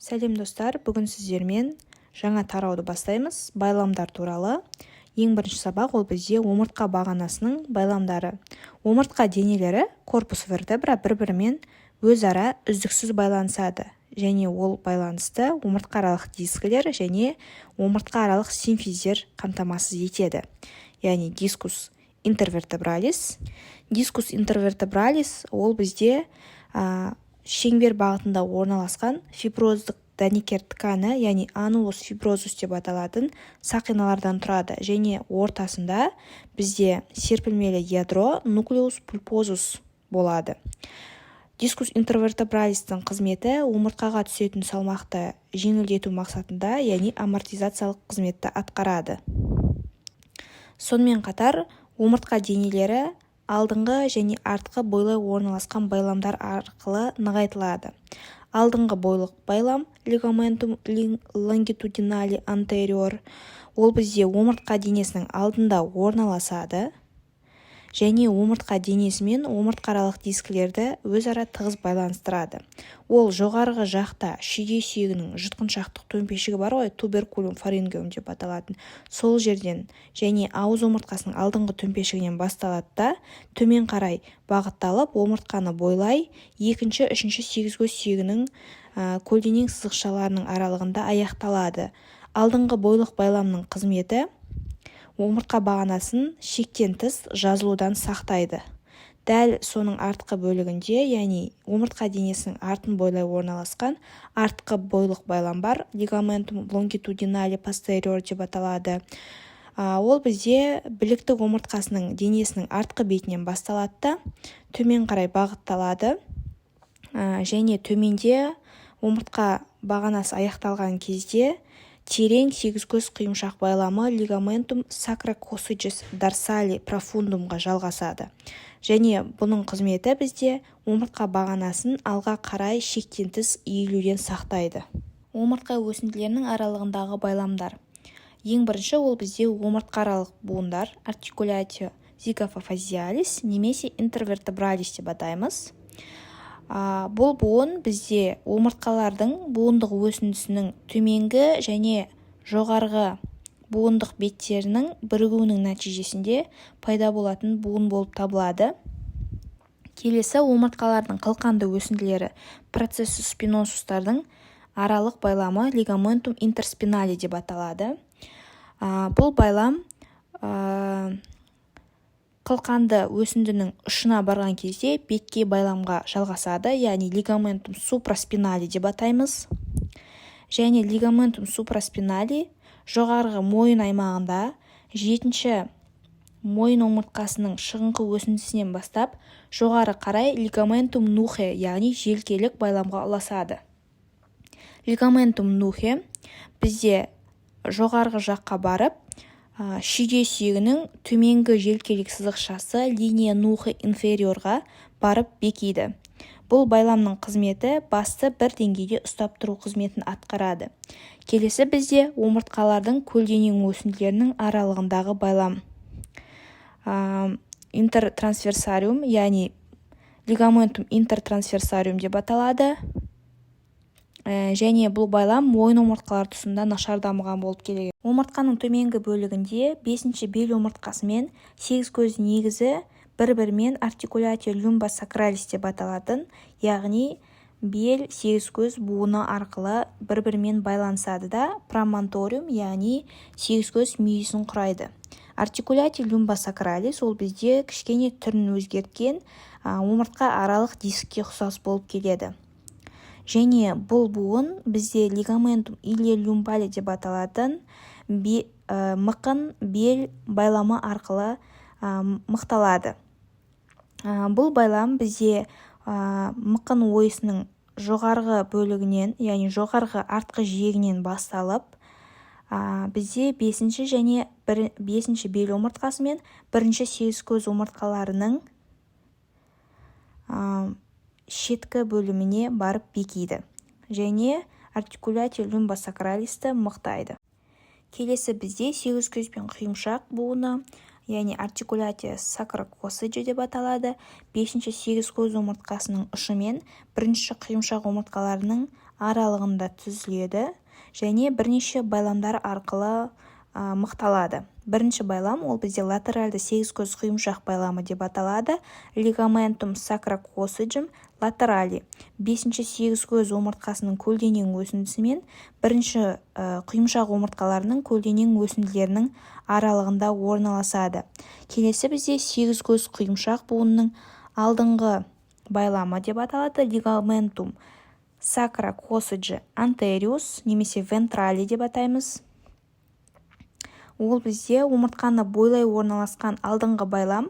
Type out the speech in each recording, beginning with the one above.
Сәлем достар, бүгін сіздермен жаңа тарауды бастаймыз. Байламдар туралы. Ең бірінші сабақ ол бізде омыртқа бағанасының байламдары. Омыртқа денелері корпус вертебра бір-бірімен өзара үздіксіз байланысады. Және ол байланысты омыртқаралық дискілер және омыртқаралық симфиздер қамтамасыз етеді. Яғни дискус интервертебралис. Дискус интервертебралис ол бізде шеңбер бағытында орналасқан фиброздық дәнекер тканы, яғни анулус фиброзус деп аталатын сақиналардан тұрады. Және ортасында бізде серпілмелі ядро нуклеус пульпозус болады. Дискус интервертебралистің қызметі омыртқаға түсетін салмақты жеңілдету мақсатында, яғни амортизациялық қызметті атқарады. Сонымен қатар, омыртқа денелері алдыңғы және артқы бойлай орналасқан байламдар арқылы нығайтылады. Алдыңғы бойлық байлам лигаментум лонгитудинали антериор ол бізде омыртқа денесінің алдында орналасады және омыртқа денесі мен омыртқаралық дискілерді өзара тығыз байланыстырады. Ол жоғарғы жақта шүйде сүйегінің жұтқыншақтық төмпешігі бар ғой, туберкулум фарингеум деп аталатын. Сол жерден және ауыз омыртқасының алдыңғы төмпешігінен басталады да төмен қарай бағытталып, омыртқаны бойлай екінші, үшінші сегізгөз сүйегінің көлденең сызықшаларының аралығында аяқталады. Алдыңғы бойлық байламның қызметі омыртқа бағанасын шектен тыс жазылудан сақтайды. Дәл соның артқы бөлігінде, яғни омыртқа денесінің артын бойлай орналасқан артқы бойлық байлам бар, лигаментум лонгитудинали постериор деп аталады. Ол бізде біліктік омыртқасының денесінің артқы бетінен басталады да төмен қарай бағытталады. Және төменде омыртқа бағанасы аяқталған кезде терең сегізкөз құйымшақ байламы лигаментум сакрокоссидис дарсали профундумға жалғасады. Және бұның қызметі бізде омыртқа бағанасын алға қарай шектен тыс иілуден сақтайды. Омыртқа өсінділерінің аралығындағы байламдар. Ең бірінші ол бізде омыртқаралық буындар, артикуляцио зигофафазиалис немесе интервертебралис деп атаймыз. Бұл буын бізде омыртқалардың буындық өсіндісінің төменгі және жоғарғы буындық беттерінің бірігуінің нәтижесінде пайда болатын буын болып табылады. Келесі омыртқалардың қылқанды өсінділері процессус спиносустардың аралық байламы лигаментум интерспинали деп аталады. Бұл байлам қылқанды өсіндінің ұшына барған кезде бетке байламға жалғасады, яғни лигаментум супраспинали деп атаймыз. Және лигаментум супраспинали жоғарғы мойын аймағында 7-ші мойын омыртқасының шығыңқы өсіндісінен бастап жоғары қарай лигаментум нухе, яғни желкелік байламға ұласады. Лигаментум нухе бізде жоғарғы жаққа барып, шүйде сүйегінің төменгі желкелік сызықшасы линия нухе инфериорға барып бекиді. Бұл байламның қызметі басты бір деңгейде ұстап тұру қызметін атқарады. Келесі бізде омыртқалардың көлденең өсінділерінің аралығындағы байлам. Интертрансверсариум, яғни лигаментум интертрансверсариум деп аталады. Және бұл байлам мойын омыртқалар тұсында нашар дамыған болып келеді. Омыртқаның төменгі бөлігінде 5-ші бел омыртқасы мен 8 көз негізі бір-бірімен артикуляцио люмбосакралис деп аталатын, яғни бел 8 көз буыны арқылы бір-бірімен байланысады да промонториум, яғни 8 көз мүйісін құрайды. Артикуляцио люмбосакралис ол бізде кішкене түрін өзгерткен омыртқа аралық дискке ұқсас болып келеді. Және бұл буын бізде лигаментум илиолюмбали деп аталатын мықын бел байламы арқылы мықталады. Бұл байлам бізде мықын ойысының жоғарғы бөлігінен, яғни жоғарғы артқы жиегінен басталып, бізде 5-ші және 5-ші бел омыртқасы мен 1-ші 8 көз омыртқаларының шеткі бөліміне барып бекиді. Және артикуляцио люмбосакралисті мықтайды. Келесі бізде 8 көз бен құйымшақ буыны, яғни артикуляция сакрокоссиджи деп аталады. 5-ші 8 көз омыртқасының ұшымен 1-ші құйымшақ омыртқаларының аралығында түзіледі және бірнеше байламдар арқылы мықталады. Бірінші байлам ол бізде латеральды сегізкөз құйымшақ байламы деп аталады. Ligamentum sacrococcygeum laterali. Бесінші сегізкөз омыртқасының көлденең өсіндісімен бірінші құйымшақ омыртқаларының көлденең өсінділерінің аралығында орналасады. Келесі бізде сегізкөз құйымшақ буынының алдыңғы байламы деп аталады. Ligamentum sacrococcygeum anterius немесе ventrali деп атаймыз. Ол бізде омыртқаны бойлай орналасқан алдыңғы байлам,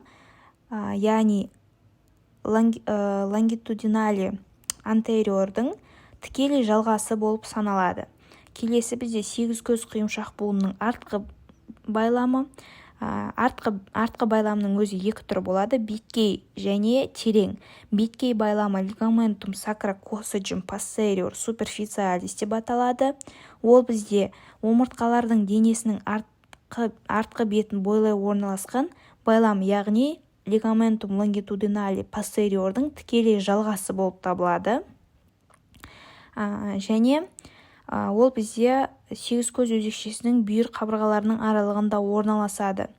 яғни longitudinally anteriorдың тікелей жалғасы болып саналады. Келесі бізде сегізкөз құйымшақ буынының артқы байламы. Артқы байламның өзі екі түрі болады, беткей және терең. Беткей байламы ligamentum sacrococcygeum posterior superficialis деп аталады. Ол бізде омыртқалардың денесінің артқы бетін бойлай орналасқан байлам, яғни ligamentum longitudinally posteriorдың тікелей жалғасы болып табылады. Және ол бізде сегізкөз өзекшесінің бүйір қабырғаларының аралығында орналасады.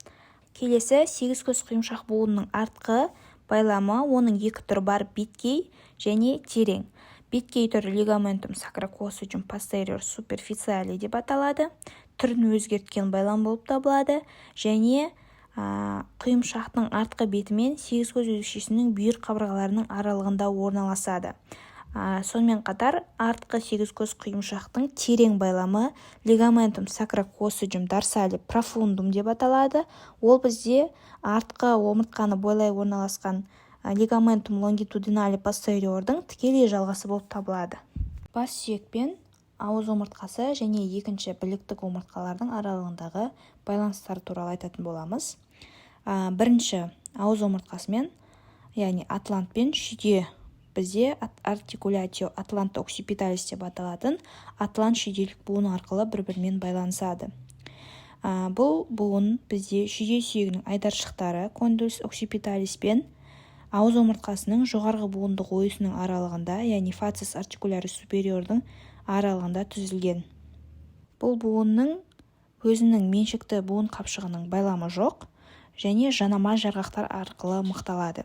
Келесі сегізкөз құйымшақ буынының артқы байламы, оның екі түрі бар, беткей және терең. Беткей түрі ligamentum sacrococcygeum posterior superficialis деп аталады. Түрін өзгерткен байлам болып табылады және құйымшақтың артқы бетімен сегізкөз өзекшесінің бүйір қабырғаларының аралығында орналасады. Сонымен қатар артқы сегізкөз құйымшақтың терең байламы ligamentum sacrococcygeum dorsali profundum деп аталады. Ол бізде артқы омыртқаны бойлай орналасқан ligamentum longitudinally posteriorдың тікелей жалғасы болып табылады. Бас сүйек пен ауыз омыртқасы және екінші біліктік омыртқалардың аралығындағы байланыстар туралы айтатын боламыз. Бірінші ауыз омыртқасымен, яғни атлантпен шүйде бізде articulatio atlanto occipitalis деп аталатын атлант шүйделік буын арқылы бір-бірімен байланысады. Бұл буын бізде шүйде сүйегінің айдаршықтары condylus occipitalis пен ауыз омыртқасының жоғарғы буындық ойысының аралығында, яғни facies articularis superiorдың аралығында түзілген. Бұл буынның өзінің меншікті буын қапшығының байламы жоқ және жанама жарғақтар арқылы мықталады.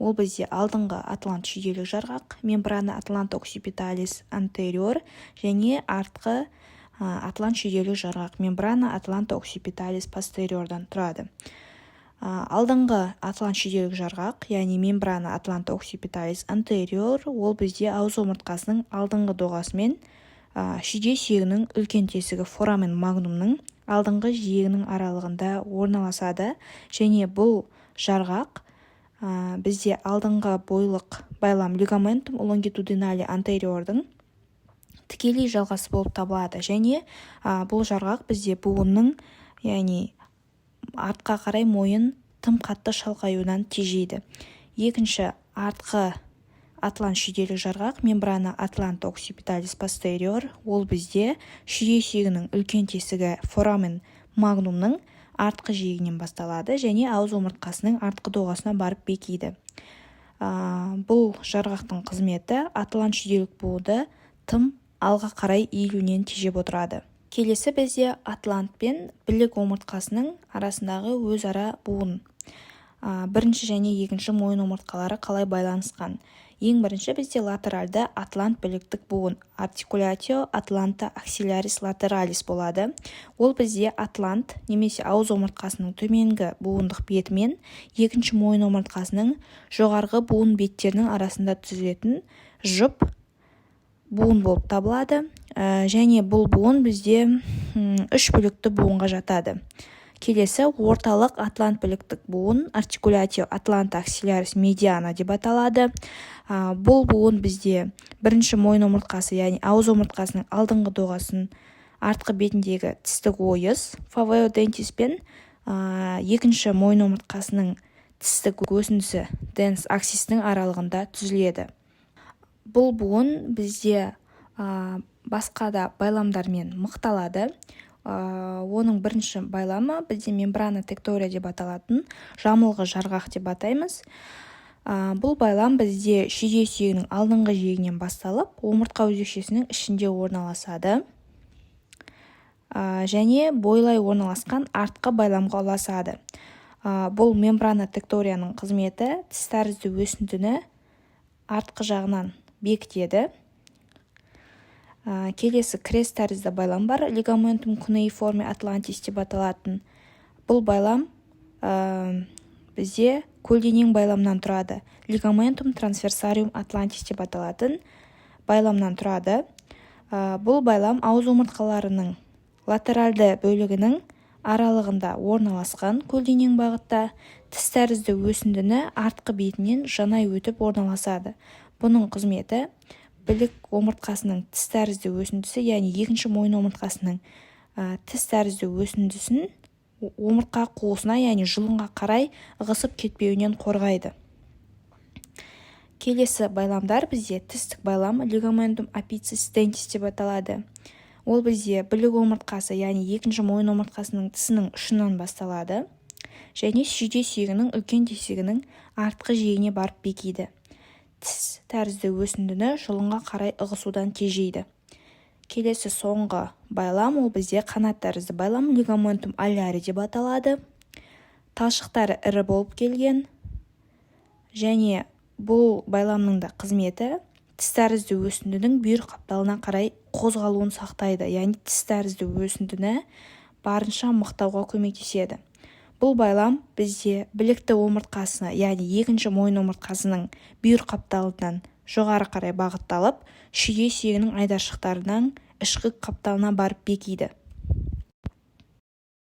Ол бізде алдыңғы атлант шүйделік жарғақ, мембрана atlanto occipitalis anterior және артқы атлант шүйделік жарғақ, мембрана atlanto occipitalis posteriorдан тұрады. Алдыңғы атлант шүйделік жарғақ, яғни мембрана atlanto occipitalis anterior, ол бізде ауыз омыртқасының алдыңғы доғасымен шүйде сүйегінің үлкен тесігі foramen magnumның алдыңғы жиегінің аралығында орналасады және бұл жарғақ бізде алдыңғы бойлық байлам ligamentum longitudinally anteriorдың тікелей жалғасы болып табылады және бұл жарғақ бізде буынның, яғни артқа қарай мойын тым қатты шалқаюдан тежейді. Екінші артқы атлант шүйделік жарғақ, мембрана atlanto occipitalis posterior, ол бізде шүйде сүйегінің үлкен тесігі foramen magnumның артқы жиегінен басталады және ауыз омыртқасының артқы доғасына барып бекиді. Бұл жарғақтың қызметі атлант шүйделік буынды тым алға қарай иілуінен тежеп отырады. Келесі бізде атлант пен білік омыртқасының арасындағы өзара буын. Бірінші және екінші мойын омыртқалары қалай байланысқан? Ең бірінші бізде латеральды атлант біліктік буын articulatio atlanta axillaris lateralis болады. Ол бізде атлант немесе ауыз омыртқасының төменгі буындық бетімен екінші мойын омыртқасының жоғарғы буын беттерінің арасында түзілетін жұп буын болып табылады. Және бұл буын бізде үш білікті буынға жатады. Келесі орталық атлант біліктік буын articulatio atlanta axillaris mediana деп аталады. Бұл буын бізде бірінші мойын омыртқасы, яғни ауыз омыртқасының алдыңғы доғасын артқы бетіндегі тістік ойыс faveo-dentis пен екінші мойын омыртқасының тістік өсіндісі dens axisінің аралығында түзіледі. Бұл буын бізде басқа да байламдармен мықталады. Оның бірінші байламы бізде мембрана тектория деп аталатын жамылғы жарғақ деп атаймыз. Бұл байлам бізде шүйде сүйегінің алдыңғы жиегінен басталып, омыртқа өзекшесінің ішінде орналасады. Және бойлай орналасқан артқы байламға ұласады. Бұл мембрана текторияның қызметі тіс тәрізді өсіндіні артқы жағынан бекітеді. Келесі крест тәрізді байлам бар, лигаментум кунеиформе атлантис деп аталатын. Бұл байлам бізде көлденең байламнан тұрады. Лигаментум трансверсариум атлантис деп аталатын байламнан тұрады. Бұл байлам ауыз омыртқаларының латеральды бөлігінің аралығында орналасқан көлденең бағытта тіс тәрізді өсіндіні артқы бетінен жанай өтіп орналасады. Бұның қызметі білік омыртқасының тіс тәрізді өсіндісі, яғни екінші мойын омыртқасының тіс тәрізді өсіндісін омыртқа қуысына, яғни жұлынға қарай ығысып кетпеуінен қорғайды. Келесі байламдар бізде тістік байлам, лигаментум апицис дентис деп аталады. Ол бізде білік омыртқасы, яғни екінші мойын омыртқасының тісінің ұшынан басталады және шүйде сүйегінің үлкен тесігінің артқы жиегіне барып бекиді. Тіс тәрізді өсіндіні жұлынға қарай ығысудан тежейді. Келесі соңғы байлам, ол бізде қанат тәрізді байлам, лигаментум аляри деп аталады. Талшықтары ірі болып келген және бұл байламның да қызметі тіс тәрізді өсіндінің бүйір қапталына қарай қозғалуын сақтайды, яғни тіс тәрізді өсіндіні барынша мықтауға көмектеседі. Бұл байлам бізде білікті омыртқасына, яғни екінші мойын омыртқасының бүйір қапталынан жоғары қарай бағытталып, шүйде сүйегінің айдаршықтарынан ішкі қапталына барып бекиді.